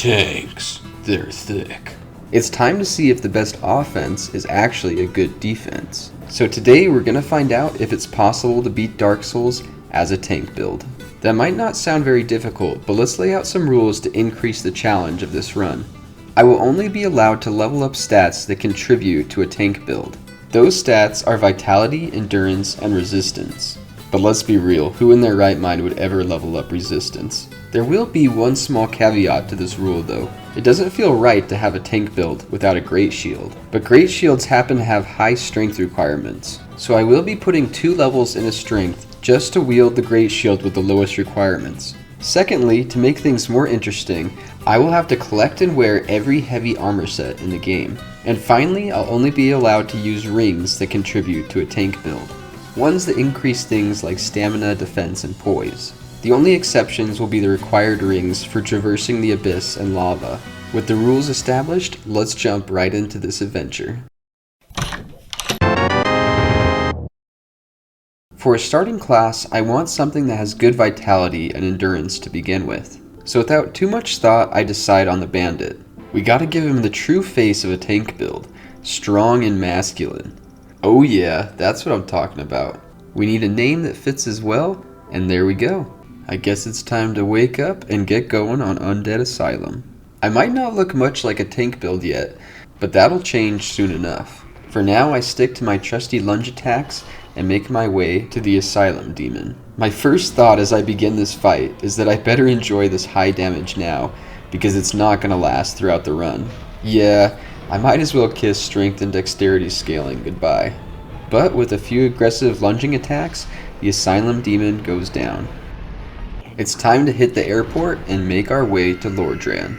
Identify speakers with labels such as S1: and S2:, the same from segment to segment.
S1: Tanks, they're thick.
S2: It's time to see if the best offense is actually a good defense. So today we're gonna find out if it's possible to beat Dark Souls as a tank build. That might not sound very difficult, but let's lay out some rules to increase the challenge of this run. I will only be allowed to level up stats that contribute to a tank build. Those stats are vitality, endurance, and resistance. But let's be real, who in their right mind would ever level up resistance? There will be one small caveat to this rule though. It doesn't feel right to have a tank build without a Greatshield, but Greatshields happen to have high strength requirements. So I will be putting 2 levels into strength just to wield the Greatshield with the lowest requirements. Secondly, to make things more interesting, I will have to collect and wear every heavy armor set in the game. And finally, I'll only be allowed to use rings that contribute to a tank build. Ones that increase things like stamina, defense, and poise. The only exceptions will be the required rings for traversing the abyss and lava. With the rules established, let's jump right into this adventure. For a starting class, I want something that has good vitality and endurance to begin with. So without too much thought, I decide on the bandit. We gotta give him the true face of a tank build, strong and masculine. Oh yeah, that's what I'm talking about. We need a name that fits as well, and there we go. I guess it's time to wake up and get going on Undead Asylum. I might not look much like a tank build yet, but that'll change soon enough. For now, I stick to my trusty lunge attacks and make my way to the Asylum Demon. My first thought as I begin this fight is that I better enjoy this high damage now, because it's not gonna last throughout the run. Yeah, I might as well kiss strength and dexterity scaling goodbye. But with a few aggressive lunging attacks, the Asylum Demon goes down. It's time to hit the airport and make our way to Lordran.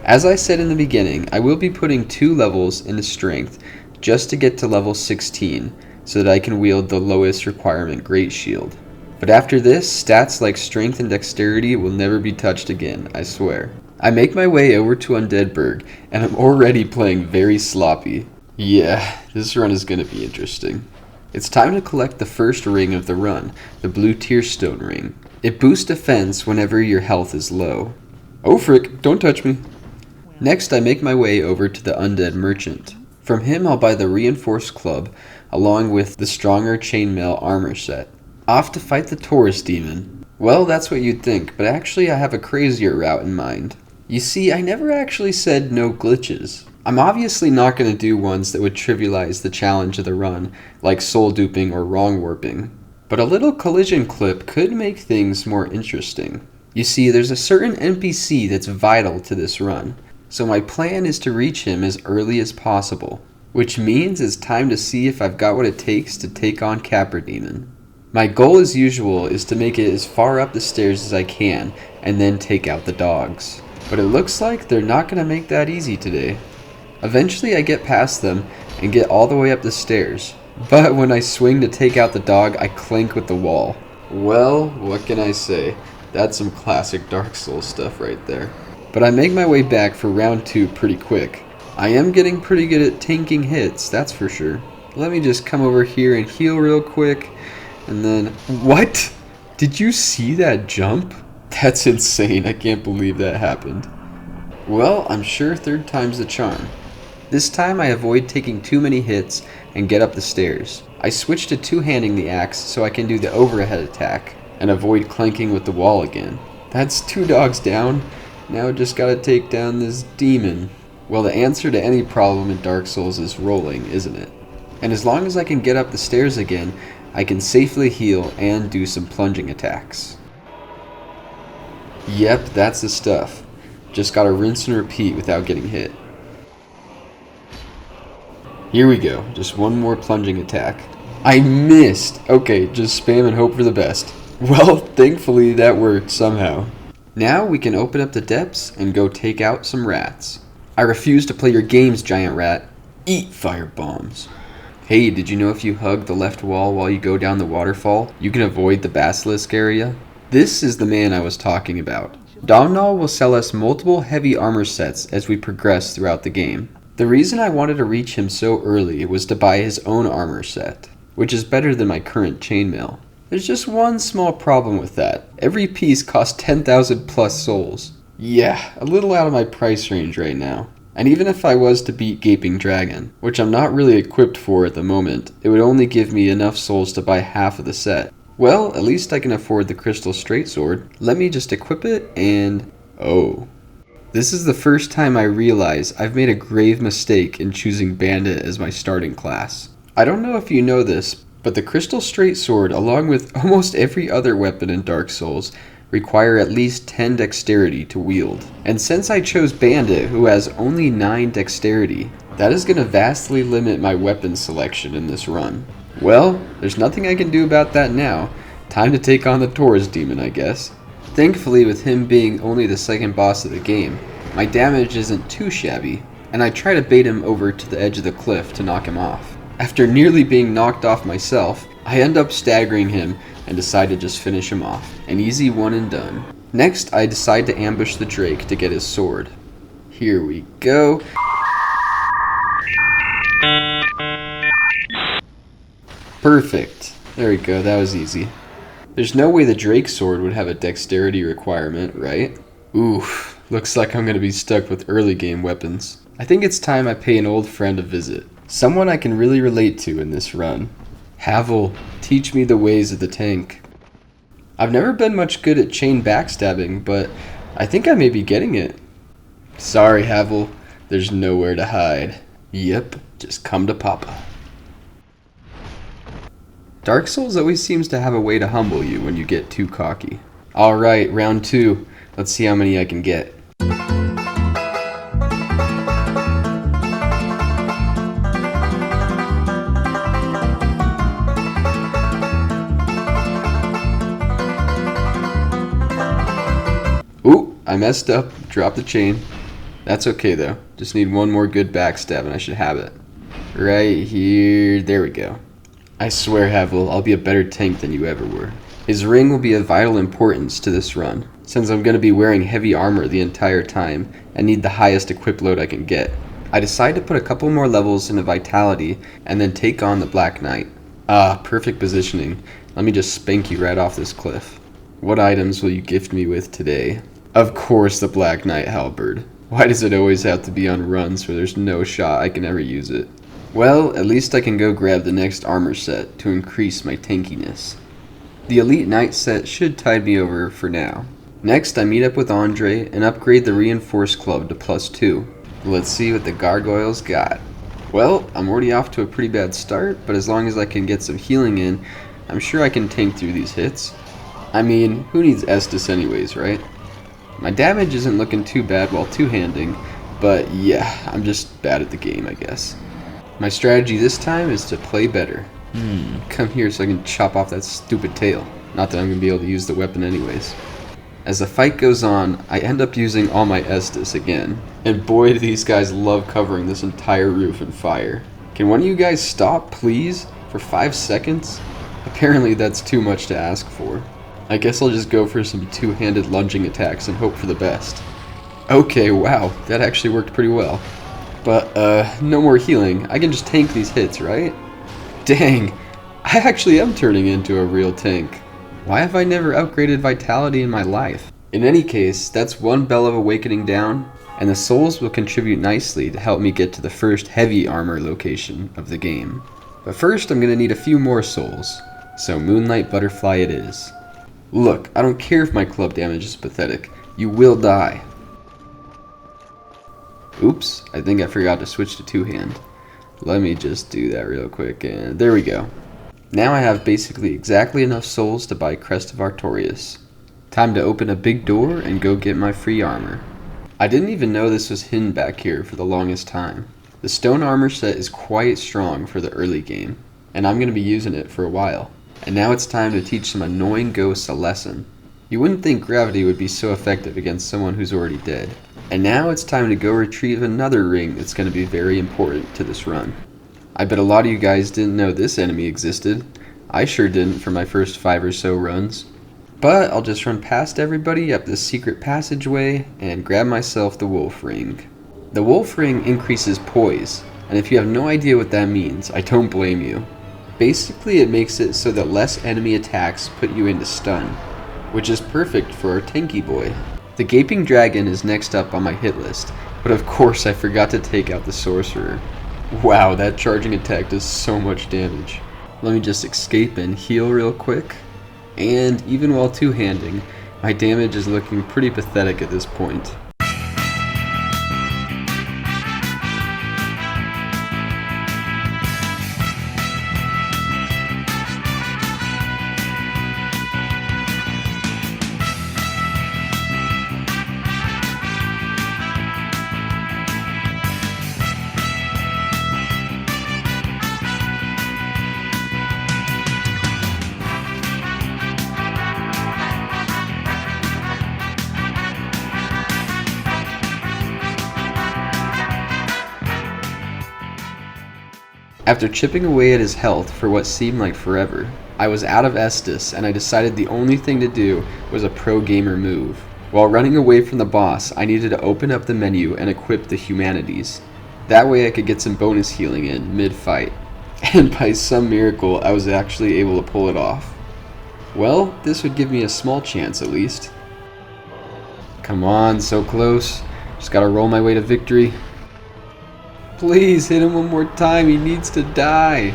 S2: As I said in the beginning, I will be putting 2 levels into strength just to get to level 16 so that I can wield the lowest requirement Greatshield. But after this, stats like strength and dexterity will never be touched again, I swear. I make my way over to Undeadburg and I'm already playing very sloppy. Yeah, this run is gonna be interesting. It's time to collect the first ring of the run, the blue Tearstone ring. It boosts defense whenever your health is low. Oh frick, don't touch me. Next I make my way over to the Undead Merchant. From him I'll buy the reinforced club along with the stronger chainmail armor set. Off to fight the Taurus demon. Well, that's what you'd think, but actually I have a crazier route in mind. You see, I never actually said no glitches. I'm obviously not going to do ones that would trivialize the challenge of the run, like soul duping or wrong warping. But a little collision clip could make things more interesting. You see, there's a certain NPC that's vital to this run, so my plan is to reach him as early as possible, which means it's time to see if I've got what it takes to take on Capra Demon. My goal as usual is to make it as far up the stairs as I can, and then take out the dogs. But it looks like they're not going to make that easy today. Eventually I get past them and get all the way up the stairs. But when I swing to take out the dog, I clink with the wall. Well, what can I say? That's some classic Dark Souls stuff right there. But I make my way back for round 2 pretty quick. I am getting pretty good at tanking hits, that's for sure. Let me just come over here and heal real quick, and then... What? Did you see that jump? That's insane, I can't believe that happened. Well, I'm sure 3rd time's the charm. This time I avoid taking too many hits and get up the stairs. I switch to two-handing the axe so I can do the overhead attack and avoid clanking with the wall again. That's 2 dogs down. Now just gotta take down this demon. Well, the answer to any problem in Dark Souls is rolling, isn't it? And as long as I can get up the stairs again, I can safely heal and do some plunging attacks. Yep, that's the stuff. Just gotta rinse and repeat without getting hit. Here we go, just one more plunging attack. I missed! Okay, just spam and hope for the best. Well, thankfully that worked somehow. Now we can open up the depths and go take out some rats. I refuse to play your games, giant rat. Eat fire bombs. Hey, did you know if you hug the left wall while you go down the waterfall, you can avoid the basilisk area? This is the man I was talking about. Domhnall will sell us multiple heavy armor sets as we progress throughout the game. The reason I wanted to reach him so early was to buy his own armor set, which is better than my current chainmail. There's just one small problem with that. Every piece costs 10,000 plus souls. Yeah, a little out of my price range right now. And even if I was to beat Gaping Dragon, which I'm not really equipped for at the moment, it would only give me enough souls to buy half of the set. Well, at least I can afford the Crystal Straight Sword. Let me just equip it and... oh. This is the first time I realize I've made a grave mistake in choosing Bandit as my starting class. I don't know if you know this, but the Crystal Straight Sword, along with almost every other weapon in Dark Souls, require at least 10 dexterity to wield. And since I chose Bandit, who has only 9 dexterity, that is going to vastly limit my weapon selection in this run. Well, there's nothing I can do about that now. Time to take on the Taurus Demon, I guess. Thankfully, with him being only the second boss of the game, my damage isn't too shabby, and I try to bait him over to the edge of the cliff to knock him off. After nearly being knocked off myself, I end up staggering him and decide to just finish him off. An easy one and done. Next, I decide to ambush the Drake to get his sword. Here we go. Perfect. There we go, that was easy. There's no way the Drake sword would have a dexterity requirement, right? Oof, looks like I'm gonna be stuck with early game weapons. I think it's time I pay an old friend a visit. Someone I can really relate to in this run. Havel, teach me the ways of the tank. I've never been much good at chain backstabbing, but I think I may be getting it. Sorry, Havel, there's nowhere to hide. Yep, just come to Papa. Dark Souls always seems to have a way to humble you when you get too cocky. Alright, round 2. Let's see how many I can get. Ooh, I messed up. Dropped the chain. That's okay though. Just need one more good backstab and I should have it. Right here. There we go. I swear, Havel, I'll be a better tank than you ever were. His ring will be of vital importance to this run, since I'm going to be wearing heavy armor the entire time and need the highest equip load I can get. I decide to put a couple more levels into Vitality and then take on the Black Knight. Ah, perfect positioning. Let me just spank you right off this cliff. What items will you gift me with today? Of course the Black Knight Halberd. Why does it always have to be on runs where there's no shot I can ever use it? Well, at least I can go grab the next armor set to increase my tankiness. The Elite Knight set should tide me over for now. Next, I meet up with Andre and upgrade the Reinforced Club to +2. Let's see what the Gargoyles got. Well, I'm already off to a pretty bad start, but as long as I can get some healing in, I'm sure I can tank through these hits. I mean, who needs Estus anyways, right? My damage isn't looking too bad while two-handing, but yeah, I'm just bad at the game, I guess. My strategy this time is to play better. Come here so I can chop off that stupid tail. Not that I'm going to be able to use the weapon anyways. As the fight goes on, I end up using all my Estus again. And boy, do these guys love covering this entire roof in fire. Can one of you guys stop, please? For 5 seconds? Apparently that's too much to ask for. I guess I'll just go for some two-handed lunging attacks and hope for the best. Okay, wow, that actually worked pretty well. But, no more healing. I can just tank these hits, right? Dang, I actually am turning into a real tank. Why have I never upgraded Vitality in my life? In any case, that's one Bell of Awakening down, and the souls will contribute nicely to help me get to the first heavy armor location of the game. But first, I'm gonna need a few more souls, so Moonlight Butterfly it is. Look, I don't care if my club damage is pathetic. You will die. Oops, I think I forgot to switch to two-hand. Let me just do that real quick, and there we go. Now I have basically exactly enough souls to buy Crest of Artorias. Time to open a big door and go get my free armor. I didn't even know this was hidden back here for the longest time. The stone armor set is quite strong for the early game, and I'm going to be using it for a while. And now it's time to teach some annoying ghosts a lesson. You wouldn't think gravity would be so effective against someone who's already dead. And now it's time to go retrieve another ring that's going to be very important to this run. I bet a lot of you guys didn't know this enemy existed. I sure didn't for my first 5 or so runs. But I'll just run past everybody up this secret passageway and grab myself the wolf ring. The wolf ring increases poise, and if you have no idea what that means, I don't blame you. Basically, it makes it so that less enemy attacks put you into stun, which is perfect for our tanky boy. The Gaping Dragon is next up on my hit list, but of course I forgot to take out the Sorcerer. Wow, that charging attack does so much damage. Let me just escape and heal real quick. And even while two-handing, my damage is looking pretty pathetic at this point. After chipping away at his health for what seemed like forever, I was out of Estus and I decided the only thing to do was a pro gamer move. While running away from the boss, I needed to open up the menu and equip the humanities. That way I could get some bonus healing in mid-fight. And by some miracle, I was actually able to pull it off. Well, this would give me a small chance at least. Come on, so close. Just gotta roll my way to victory. Please hit him one more time, he needs to die.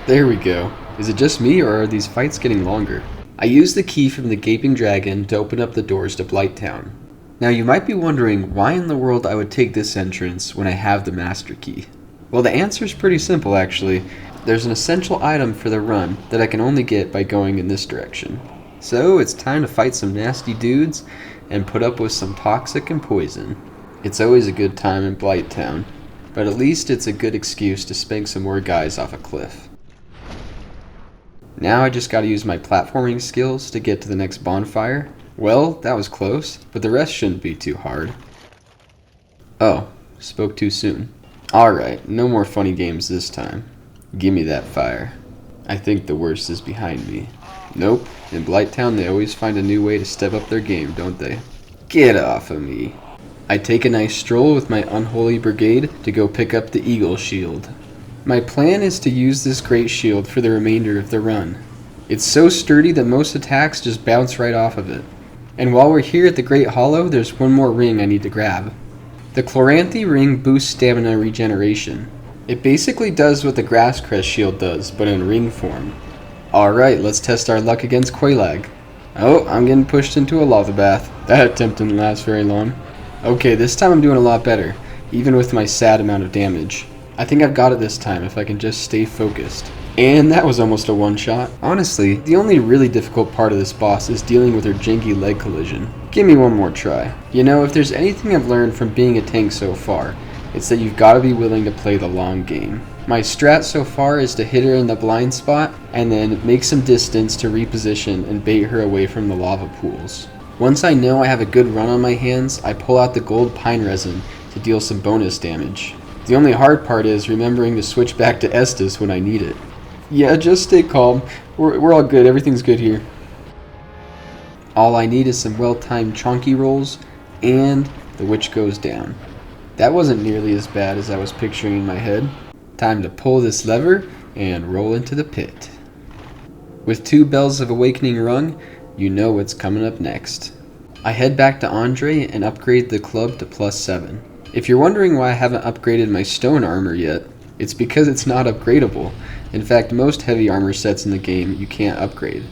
S2: There we go. Is it just me or are these fights getting longer? I used the key from the Gaping Dragon to open up the doors to Blighttown. Now you might be wondering why in the world I would take this entrance when I have the Master Key. Well, the answer is pretty simple actually. There's an essential item for the run that I can only get by going in this direction. So it's time to fight some nasty dudes and put up with some toxic and poison. It's always a good time in Blighttown. But at least it's a good excuse to spank some more guys off a cliff. Now I just gotta use my platforming skills to get to the next bonfire. Well, that was close, but the rest shouldn't be too hard. Oh, spoke too soon. Alright, no more funny games this time. Gimme that fire. I think the worst is behind me. Nope, in Blighttown they always find a new way to step up their game, don't they? Get off of me. I take a nice stroll with my unholy brigade to go pick up the Eagle Shield. My plan is to use this Great Shield for the remainder of the run. It's so sturdy that most attacks just bounce right off of it. And while we're here at the Great Hollow, there's one more ring I need to grab. The Chloranthy ring boosts stamina regeneration. It basically does what the Grasscrest Shield does, but in ring form. Alright, let's test our luck against Quelaag. Oh, I'm getting pushed into a lava bath. That attempt didn't last very long. Okay, this time I'm doing a lot better, even with my sad amount of damage. I think I've got it this time if I can just stay focused. And that was almost a one-shot. Honestly, the only really difficult part of this boss is dealing with her janky leg collision. Give me one more try. You know, if there's anything I've learned from being a tank so far, it's that you've got to be willing to play the long game. My strat so far is to hit her in the blind spot, and then make some distance to reposition and bait her away from the lava pools. Once I know I have a good run on my hands, I pull out the gold pine resin to deal some bonus damage. The only hard part is remembering to switch back to Estus when I need it. Yeah, just stay calm. We're all good, everything's good here. All I need is some well-timed chonky rolls, and the witch goes down. That wasn't nearly as bad as I was picturing in my head. Time to pull this lever and roll into the pit. With 2 Bells of Awakening rung, you know what's coming up next. I head back to Andre and upgrade the club to +7. If you're wondering why I haven't upgraded my stone armor yet, it's because it's not upgradable. In fact, most heavy armor sets in the game you can't upgrade.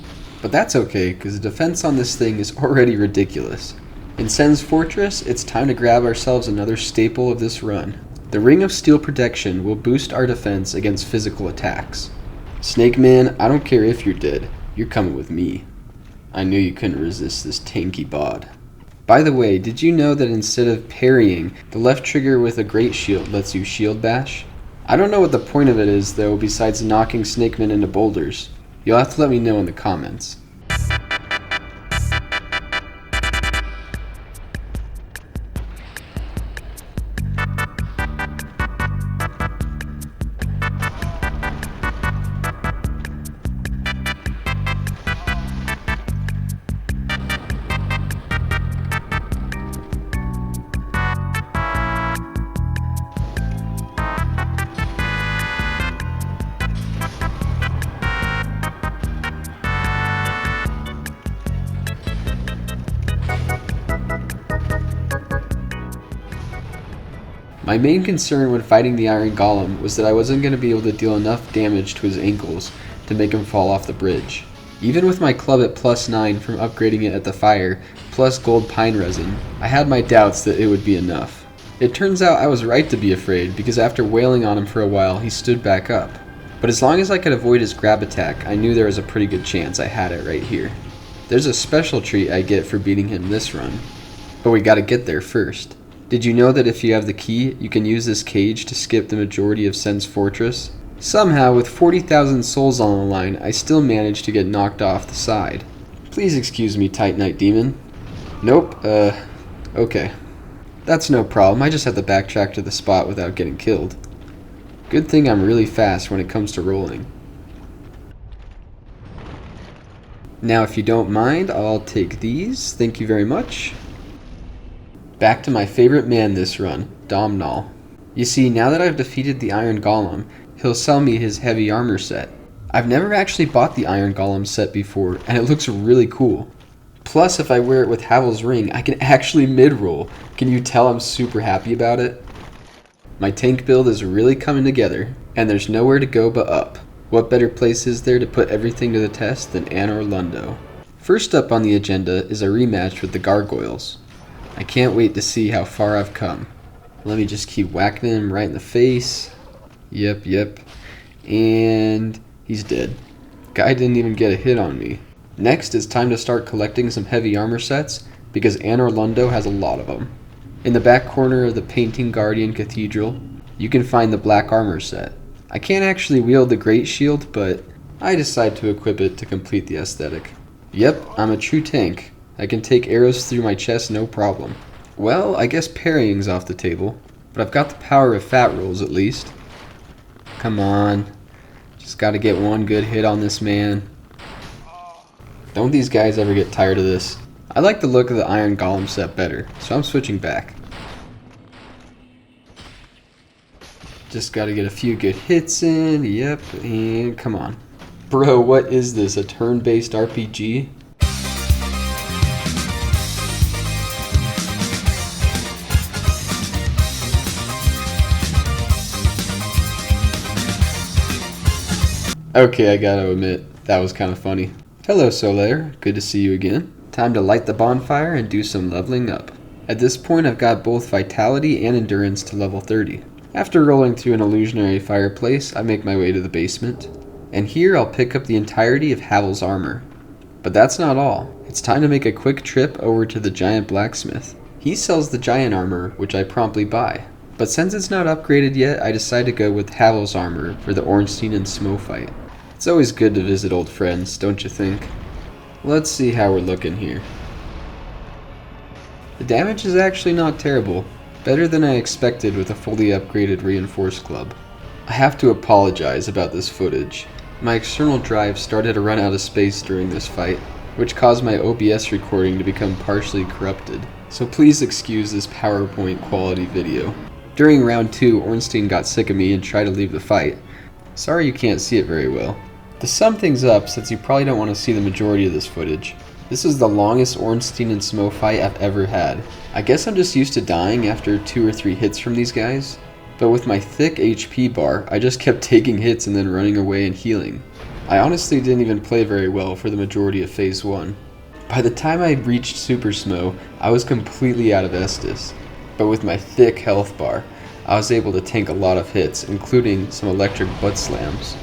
S2: But that's okay, because the defense on this thing is already ridiculous. In Sen's Fortress, it's time to grab ourselves another staple of this run. The Ring of Steel Protection will boost our defense against physical attacks. Snake Man, I don't care if you're dead, you're coming with me. I knew you couldn't resist this tanky bod. By the way, did you know that instead of parrying, the left trigger with a Great Shield lets you shield bash? I don't know what the point of it is though, besides knocking Snakemen into boulders. You'll have to let me know in the comments. My main concern when fighting the Iron Golem was that I wasn't going to be able to deal enough damage to his ankles to make him fall off the bridge. Even with my club at +9 from upgrading it at the fire, plus gold pine resin, I had my doubts that it would be enough. It turns out I was right to be afraid, because after wailing on him for a while, he stood back up. But as long as I could avoid his grab attack, I knew there was a pretty good chance I had it right here. There's a special treat I get for beating him this run, but we gotta get there first. Did you know that if you have the key, you can use this cage to skip the majority of Sen's Fortress? Somehow, with 40,000 souls on the line, I still managed to get knocked off the side. Please excuse me, Titanite Demon. Nope, okay. That's no problem, I just have to backtrack to the spot without getting killed. Good thing I'm really fast when it comes to rolling. Now if you don't mind, I'll take these, thank you very much. Back to my favorite man this run, Domhnall. You see, now that I've defeated the Iron Golem, he'll sell me his heavy armor set. I've never actually bought the Iron Golem set before, and it looks really cool. Plus, if I wear it with Havel's ring, I can actually mid-roll. Can you tell I'm super happy about it? My tank build is really coming together, and there's nowhere to go but up. What better place is there to put everything to the test than Anor Londo? First up on the agenda is a rematch with the Gargoyles. I can't wait to see how far I've come. Let me just keep whacking him right in the face. Yep. And he's dead. Guy didn't even get a hit on me. Next, it's time to start collecting some heavy armor sets, because Anor Londo has a lot of them. In the back corner of the Painting Guardian Cathedral, you can find the black armor set. I can't actually wield the Greatshield, but I decide to equip it to complete the aesthetic. Yep, I'm a true tank. I can take arrows through my chest no problem. Well, I guess parrying's off the table, but I've got the power of fat rolls at least. Come on. Just gotta get one good hit on this man. Don't these guys ever get tired of this? I like the look of the Iron Golem set better, so I'm switching back. Just gotta get a few good hits in, yep, and come on. Bro, what is this, a turn-based RPG? Okay, I gotta admit, that was kind of funny. Hello Solaire, good to see you again. Time to light the bonfire and do some leveling up. At this point I've got both vitality and endurance to level 30. After rolling through an illusionary fireplace, I make my way to the basement. And here I'll pick up the entirety of Havel's armor. But that's not all. It's time to make a quick trip over to the giant blacksmith. He sells the giant armor, which I promptly buy. But since it's not upgraded yet, I decide to go with Havel's armor for the Ornstein and Smo fight. It's always good to visit old friends, don't you think? Let's see how we're looking here. The damage is actually not terrible. Better than I expected with a fully upgraded reinforced club. I have to apologize about this footage. My external drive started to run out of space during this fight, which caused my OBS recording to become partially corrupted. So please excuse this PowerPoint quality video. During round 2, Ornstein got sick of me and tried to leave the fight. Sorry you can't see it very well. To sum things up, since you probably don't want to see the majority of this footage, this is the longest Ornstein and Smo fight I've ever had. I guess I'm just used to dying after 2 or 3 hits from these guys, but with my thick HP bar, I just kept taking hits and then running away and healing. I honestly didn't even play very well for the majority of Phase 1. By the time I reached Super Smo, I was completely out of Estus, but with my thick health bar, I was able to tank a lot of hits, including some electric butt slams.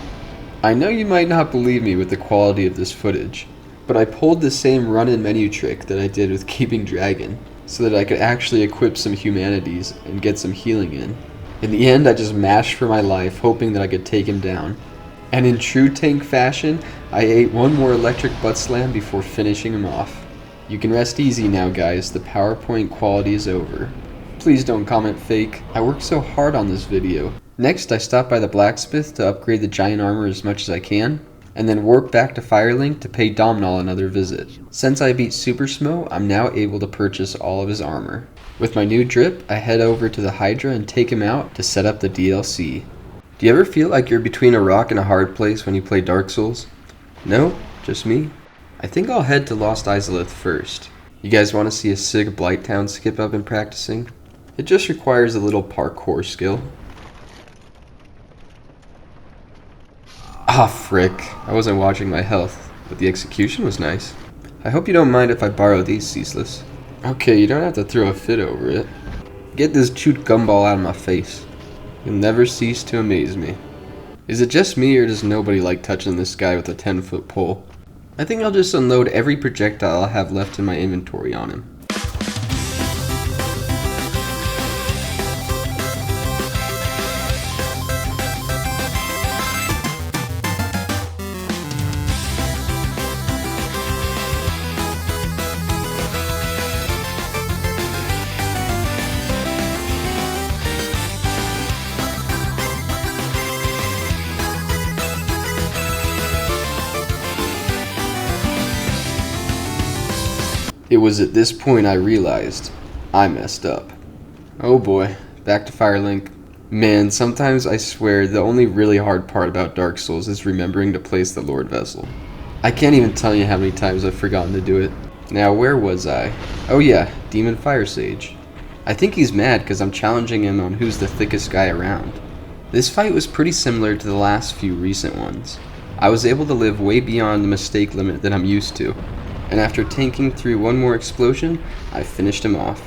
S2: I know you might not believe me with the quality of this footage, but I pulled the same run-in menu trick that I did with Keeping Dragon, so that I could actually equip some humanities and get some healing in. In the end, I just mashed for my life, hoping that I could take him down. And in true tank fashion, I ate one more electric butt slam before finishing him off. You can rest easy now guys, the PowerPoint quality is over. Please don't comment fake, I worked so hard on this video. Next, I stop by the blacksmith to upgrade the giant armor as much as I can, and then warp back to Firelink to pay Domhnall another visit. Since I beat Super Smo, I'm now able to purchase all of his armor. With my new drip, I head over to the Hydra and take him out to set up the DLC. Do you ever feel like you're between a rock and a hard place when you play Dark Souls? No? Just me? I think I'll head to Lost Izalith first. You guys want to see a sick Blighttown skip I've been practicing? It just requires a little parkour skill. Ah, frick. I wasn't watching my health, but the execution was nice. I hope you don't mind if I borrow these, Seath. Okay, you don't have to throw a fit over it. Get this chewed gumball out of my face. You'll never cease to amaze me. Is it just me, or does nobody like touching this guy with a 10-foot pole? I think I'll just unload every projectile I have left in my inventory on him. It was at this point I realized I messed up. Oh boy, back to Firelink. Man, sometimes I swear the only really hard part about Dark Souls is remembering to place the Lord Vessel. I can't even tell you how many times I've forgotten to do it. Now, where was I? Oh yeah, Demon Fire Sage. I think he's mad because I'm challenging him on who's the thickest guy around. This fight was pretty similar to the last few recent ones. I was able to live way beyond the mistake limit that I'm used to. And after tanking through one more explosion, I finished him off.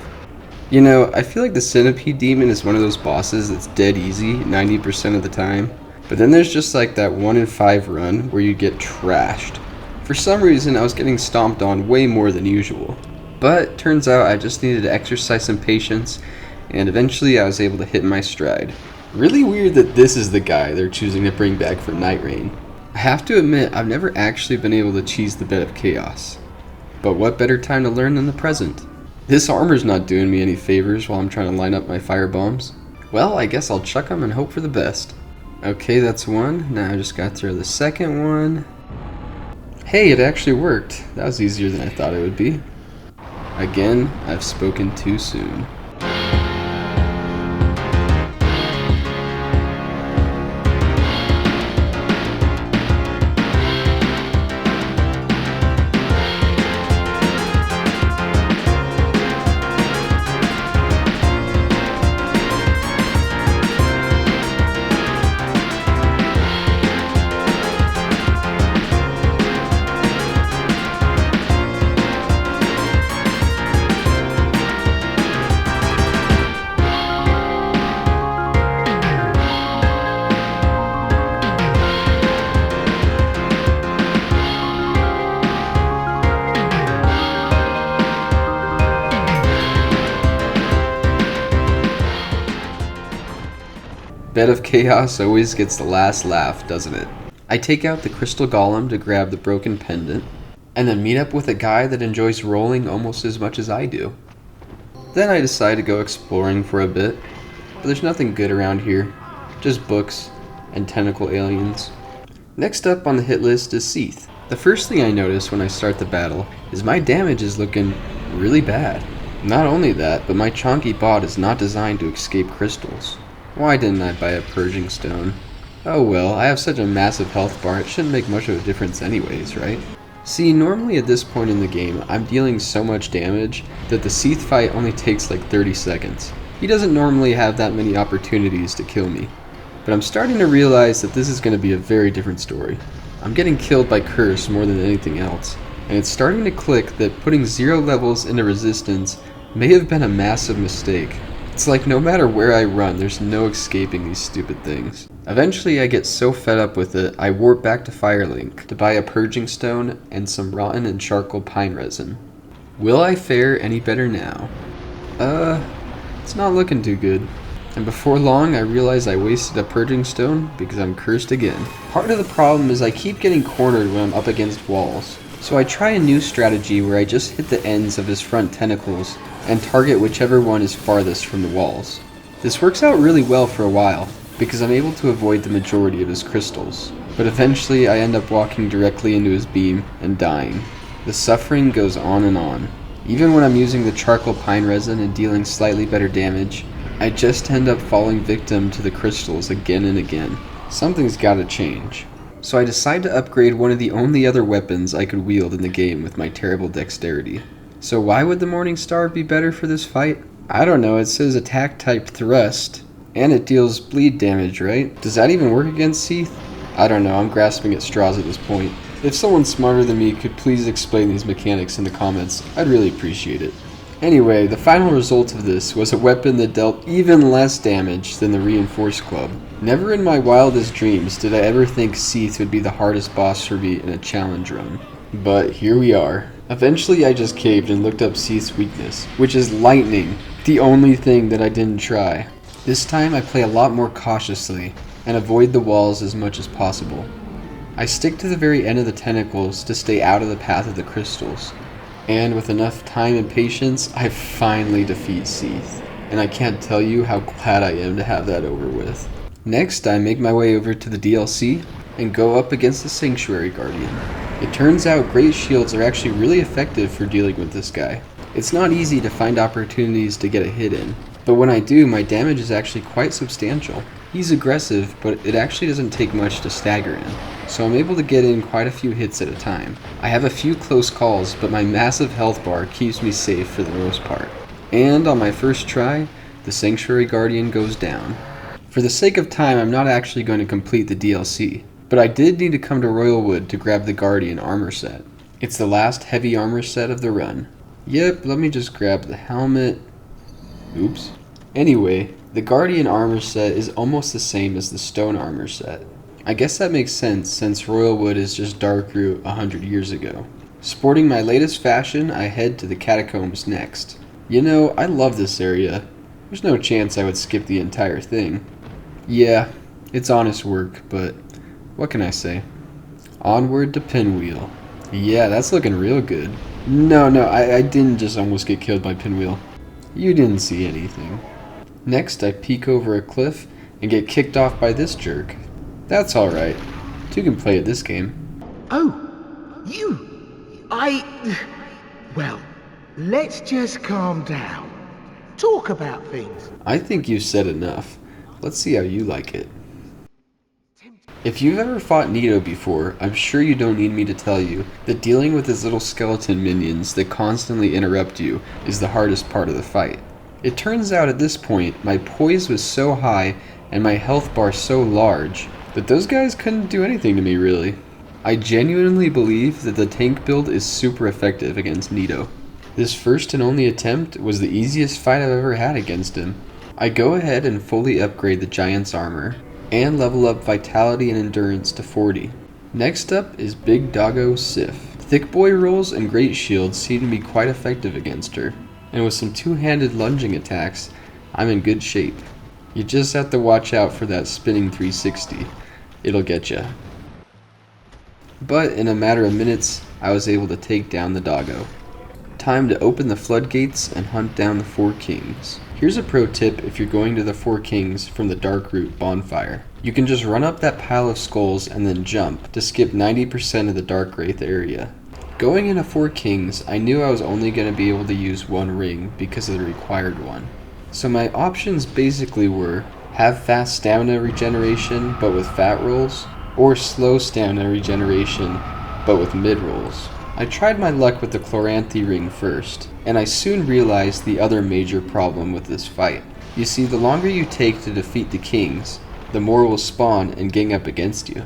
S2: You know, I feel like the Centipede Demon is one of those bosses that's dead easy 90% of the time, but then there's just like that 1 in 5 run where you get trashed. For some reason, I was getting stomped on way more than usual. But turns out I just needed to exercise some patience, and eventually I was able to hit my stride. Really weird that this is the guy they're choosing to bring back for Night Rain. I have to admit, I've never actually been able to cheese the Bed of Chaos. But what better time to learn than the present? This armor's not doing me any favors while I'm trying to line up my fire bombs. Well, I guess I'll chuck them and hope for the best. Okay, that's one. Now I just gotta throw the second one. Hey, it actually worked. That was easier than I thought it would be. Again, I've spoken too soon. Bed of Chaos always gets the last laugh, doesn't it? I take out the crystal golem to grab the broken pendant, and then meet up with a guy that enjoys rolling almost as much as I do. Then I decide to go exploring for a bit, but there's nothing good around here, just books and tentacle aliens. Next up on the hit list is Seath. The first thing I notice when I start the battle is my damage is looking really bad. Not only that, but my chonky bot is not designed to escape crystals. Why didn't I buy a purging stone? Oh well, I have such a massive health bar, it shouldn't make much of a difference anyways, right? See, normally at this point in the game, I'm dealing so much damage that the Seath fight only takes like 30 seconds. He doesn't normally have that many opportunities to kill me. But I'm starting to realize that this is going to be a very different story. I'm getting killed by curse more than anything else, and it's starting to click that putting 0 levels into resistance may have been a massive mistake. It's like no matter where I run, there's no escaping these stupid things. Eventually I get so fed up with it, I warp back to Firelink to buy a purging stone and some rotten and charcoal pine resin. Will I fare any better now? It's not looking too good. And before long I realize I wasted a purging stone because I'm cursed again. Part of the problem is I keep getting cornered when I'm up against walls. So I try a new strategy where I just hit the ends of his front tentacles and target whichever one is farthest from the walls. This works out really well for a while, because I'm able to avoid the majority of his crystals. But eventually I end up walking directly into his beam and dying. The suffering goes on and on. Even when I'm using the charcoal pine resin and dealing slightly better damage, I just end up falling victim to the crystals again and again. Something's gotta change. So I decide to upgrade one of the only other weapons I could wield in the game with my terrible dexterity. So why would the Morning Star be better for this fight? I don't know, it says attack type thrust. And it deals bleed damage, right? Does that even work against Seath? I don't know, I'm grasping at straws at this point. If someone smarter than me could please explain these mechanics in the comments, I'd really appreciate it. Anyway, the final result of this was a weapon that dealt even less damage than the reinforced club. Never in my wildest dreams did I ever think Seath would be the hardest boss for me in a challenge run. But here we are. Eventually I just caved and looked up Seath's weakness, which is lightning, the only thing that I didn't try. This time I play a lot more cautiously and avoid the walls as much as possible. I stick to the very end of the tentacles to stay out of the path of the crystals. And with enough time and patience, I finally defeat Seath. And I can't tell you how glad I am to have that over with. Next, I make my way over to the DLC and go up against the Sanctuary Guardian. It turns out Greatshields are actually really effective for dealing with this guy. It's not easy to find opportunities to get a hit in, but when I do, my damage is actually quite substantial. He's aggressive, but it actually doesn't take much to stagger him, so I'm able to get in quite a few hits at a time. I have a few close calls, but my massive health bar keeps me safe for the most part. And on my first try, the Sanctuary Guardian goes down. For the sake of time, I'm not actually going to complete the DLC, but I did need to come to Royalwood to grab the Guardian armor set. It's the last heavy armor set of the run. Yep, let me just grab the helmet. Oops. Anyway, the Guardian armor set is almost the same as the stone armor set. I guess that makes sense since Royalwood is just Darkroot 100 years ago. Sporting my latest fashion, I head to the catacombs next. You know, I love this area. There's no chance I would skip the entire thing. Yeah, it's honest work, but what can I say? Onward to Pinwheel. Yeah, that's looking real good. No, I didn't just almost get killed by Pinwheel. You didn't see anything. Next, I peek over a cliff and get kicked off by this jerk. That's alright. Two can play at this game.
S3: Oh, you! Well, let's just calm down. Talk about things.
S2: I think you've said enough. Let's see how you like it. If you've ever fought Nito before, I'm sure you don't need me to tell you that dealing with his little skeleton minions that constantly interrupt you is the hardest part of the fight. It turns out at this point, my poise was so high and my health bar so large that those guys couldn't do anything to me really. I genuinely believe that the tank build is super effective against Nito. This first and only attempt was the easiest fight I've ever had against him. I go ahead and fully upgrade the giant's armor and level up vitality and endurance to 40. Next up is Big Doggo Sif. Thick boy rolls and Greatshields seem to be quite effective against her, and with some two-handed lunging attacks, I'm in good shape. You just have to watch out for that spinning 360. It'll get ya. But in a matter of minutes, I was able to take down the doggo. Time to open the floodgates and hunt down the Four Kings. Here's a pro tip if you're going to the Four Kings from the Darkroot bonfire. You can just run up that pile of skulls and then jump to skip 90% of the Darkwraith area. Going into Four Kings, I knew I was only going to be able to use one ring because of the required one. So my options basically were have fast stamina regeneration but with fat rolls, or slow stamina regeneration but with mid rolls. I tried my luck with the Chloranthy ring first, and I soon realized the other major problem with this fight. You see, the longer you take to defeat the kings, the more will spawn and gang up against you.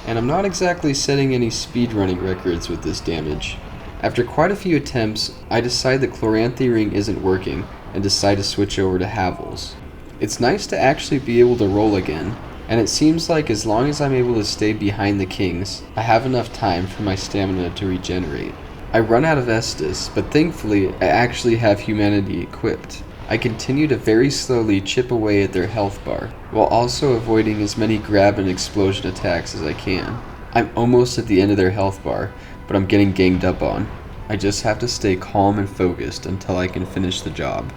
S2: And I'm not exactly setting any speedrunning records with this damage. After quite a few attempts, I decide the Chloranthy ring isn't working and decide to switch over to Havel's. It's nice to actually be able to roll again, and it seems like as long as I'm able to stay behind the kings, I have enough time for my stamina to regenerate. I run out of Estus, but thankfully I actually have humanity equipped. I continue to very slowly chip away at their health bar, while also avoiding as many grab and explosion attacks as I can. I'm almost at the end of their health bar, but I'm getting ganged up on. I just have to stay calm and focused until I can finish the job.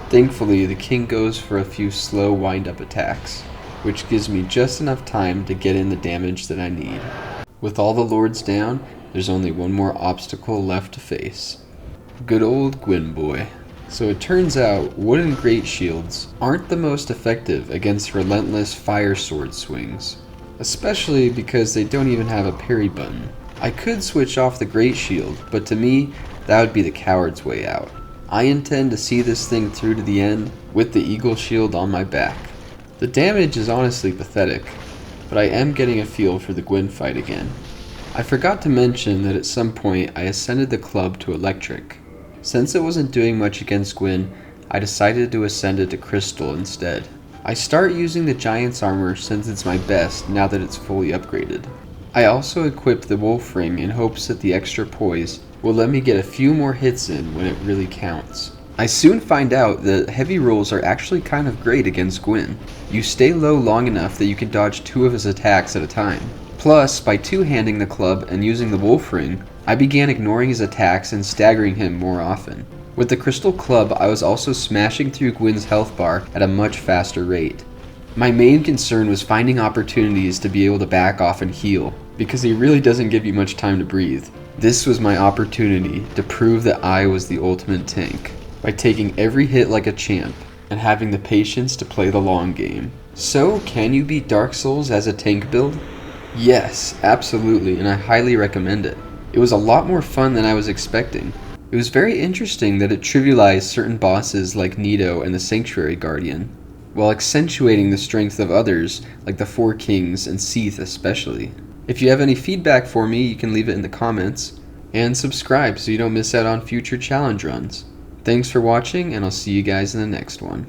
S2: Thankfully, the king goes for a few slow wind-up attacks, which gives me just enough time to get in the damage that I need. With all the lords down, there's only one more obstacle left to face. Good old Gwyn boy. So it turns out wooden Greatshields aren't the most effective against relentless fire sword swings, especially because they don't even have a parry button. I could switch off the Greatshield, but to me, that would be the coward's way out. I intend to see this thing through to the end with the Eagle Shield on my back. The damage is honestly pathetic, but I am getting a feel for the Gwyn fight again. I forgot to mention that at some point I ascended the club to electric. Since it wasn't doing much against Gwyn, I decided to ascend it to crystal instead. I start using the giant's armor since it's my best now that it's fully upgraded. I also equipped the wolf ring in hopes that the extra poise will let me get a few more hits in when it really counts. I soon find out that heavy rolls are actually kind of great against Gwyn. You stay low long enough that you can dodge 2 of his attacks at a time. Plus, by two-handing the club and using the wolf ring, I began ignoring his attacks and staggering him more often. With the crystal club, I was also smashing through Gwyn's health bar at a much faster rate. My main concern was finding opportunities to be able to back off and heal, because he really doesn't give you much time to breathe. This was my opportunity to prove that I was the ultimate tank, by taking every hit like a champ, and having the patience to play the long game. So, can you beat Dark Souls as a tank build? Yes, absolutely, and I highly recommend it. It was a lot more fun than I was expecting. It was very interesting that it trivialized certain bosses like Nito and the Sanctuary Guardian, while accentuating the strength of others like the Four Kings and Seath especially. If you have any feedback for me, you can leave it in the comments, and subscribe so you don't miss out on future challenge runs. Thanks for watching, and I'll see you guys in the next one.